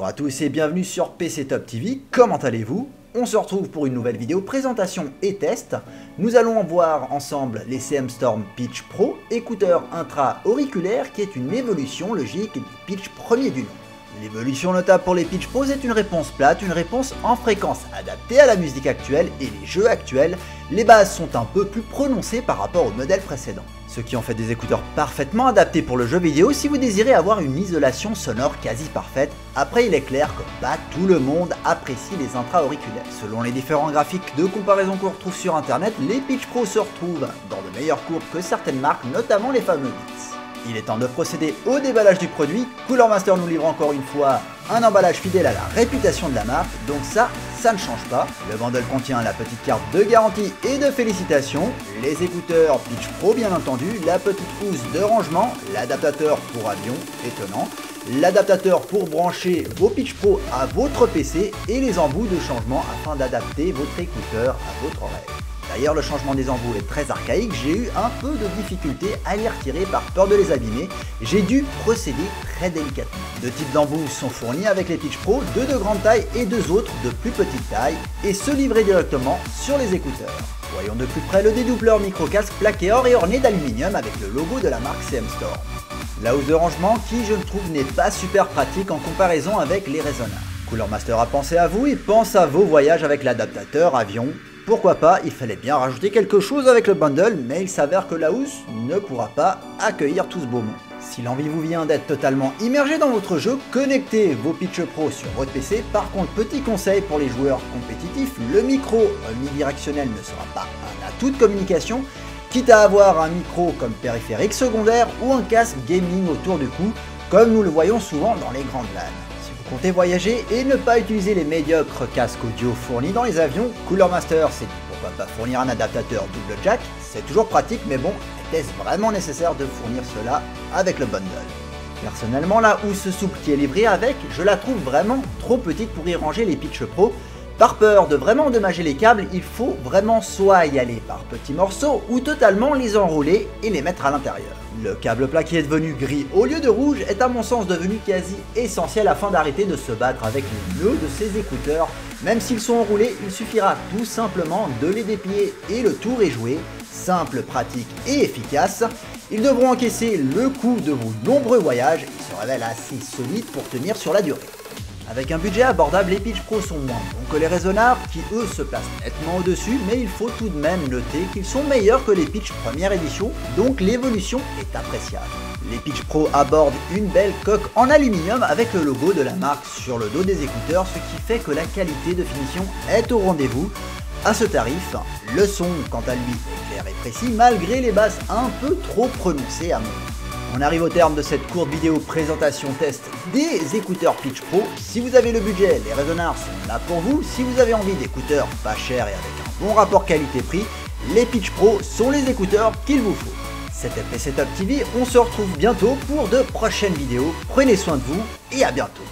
Bonjour à tous et bienvenue sur PC Top TV, comment allez-vous? On se retrouve pour une nouvelle vidéo présentation et test. Nous allons voir ensemble les CM Storm Pitch Pro, écouteurs intra-auriculaires qui est une évolution logique du pitch premier du nom. L'évolution notable pour les Pitch Pro est une réponse plate, une réponse en fréquence adaptée à la musique actuelle et les jeux actuels. Les basses sont un peu plus prononcées par rapport au modèle précédent, ce qui en fait des écouteurs parfaitement adaptés pour le jeu vidéo si vous désirez avoir une isolation sonore quasi parfaite. Après il est clair que pas tout le monde apprécie les intra-auriculaires. Selon les différents graphiques de comparaison qu'on retrouve sur internet, les Pitch Pro se retrouvent dans de meilleures courbes que certaines marques, notamment les fameux Beats. Il est temps de procéder au déballage du produit. Cooler Master nous livre encore une fois un emballage fidèle à la réputation de la marque, donc ça ne change pas. Le bundle contient la petite carte de garantie et de félicitations, les écouteurs Pitch Pro bien entendu, la petite housse de rangement, l'adaptateur pour avion, étonnant, l'adaptateur pour brancher vos Pitch Pro à votre PC et les embouts de changement afin d'adapter votre écouteur à votre oreille. D'ailleurs, le changement des embouts est très archaïque, j'ai eu un peu de difficulté à les retirer par peur de les abîmer. J'ai dû procéder très délicatement. Deux types d'embouts sont fournis avec les Pitch Pro, deux de grande taille et deux autres de plus petite taille, et se livrer directement sur les écouteurs. Voyons de plus près le dédoubleur micro-casque plaqué or et orné d'aluminium avec le logo de la marque CM Storm. La housse de rangement qui, je trouve, n'est pas super pratique en comparaison avec les résonneurs. Cooler Master a pensé à vous et pense à vos voyages avec l'adaptateur avion. Pourquoi pas, il fallait bien rajouter quelque chose avec le bundle, mais il s'avère que la housse ne pourra pas accueillir tout ce beau monde. Si l'envie vous vient d'être totalement immergé dans votre jeu, connectez vos Pitch Pro sur votre PC. Par contre, petit conseil pour les joueurs compétitifs, le micro omnidirectionnel ne sera pas un atout de communication, quitte à avoir un micro comme périphérique secondaire ou un casque gaming autour du cou, comme nous le voyons souvent dans les grandes LAN. Comptez voyager et ne pas utiliser les médiocres casques audio fournis dans les avions, Cooler Master s'est dit pourquoi pas fournir un adaptateur double jack, c'est toujours pratique mais bon, était-ce vraiment nécessaire de fournir cela avec le bundle? Personnellement la housse souple qui est livrée avec, je la trouve vraiment trop petite pour y ranger les Pitch Pro. Par peur de vraiment endommager les câbles, il faut vraiment soit y aller par petits morceaux ou totalement les enrouler et les mettre à l'intérieur. Le câble plat qui est devenu gris au lieu de rouge est à mon sens devenu quasi essentiel afin d'arrêter de se battre avec le nœud de ces écouteurs. Même s'ils sont enroulés, il suffira tout simplement de les déplier et le tour est joué. Simple, pratique et efficace. Ils devront encaisser le coût de vos nombreux voyages et se révèlent assez solides pour tenir sur la durée. Avec un budget abordable, les Pitch Pro sont moins bons que les résonneurs qui eux se placent nettement au-dessus, mais il faut tout de même noter qu'ils sont meilleurs que les Pitch première édition, donc l'évolution est appréciable. Les Pitch Pro abordent une belle coque en aluminium avec le logo de la marque sur le dos des écouteurs, ce qui fait que la qualité de finition est au rendez-vous. À ce tarif, le son quant à lui est clair et précis malgré les basses un peu trop prononcées à mon goût. On arrive au terme de cette courte vidéo présentation test des écouteurs Pitch Pro. Si vous avez le budget, les résonneurs sont là pour vous. Si vous avez envie d'écouteurs pas chers et avec un bon rapport qualité-prix, les Pitch Pro sont les écouteurs qu'il vous faut. C'était PC Top TV, on se retrouve bientôt pour de prochaines vidéos. Prenez soin de vous et à bientôt.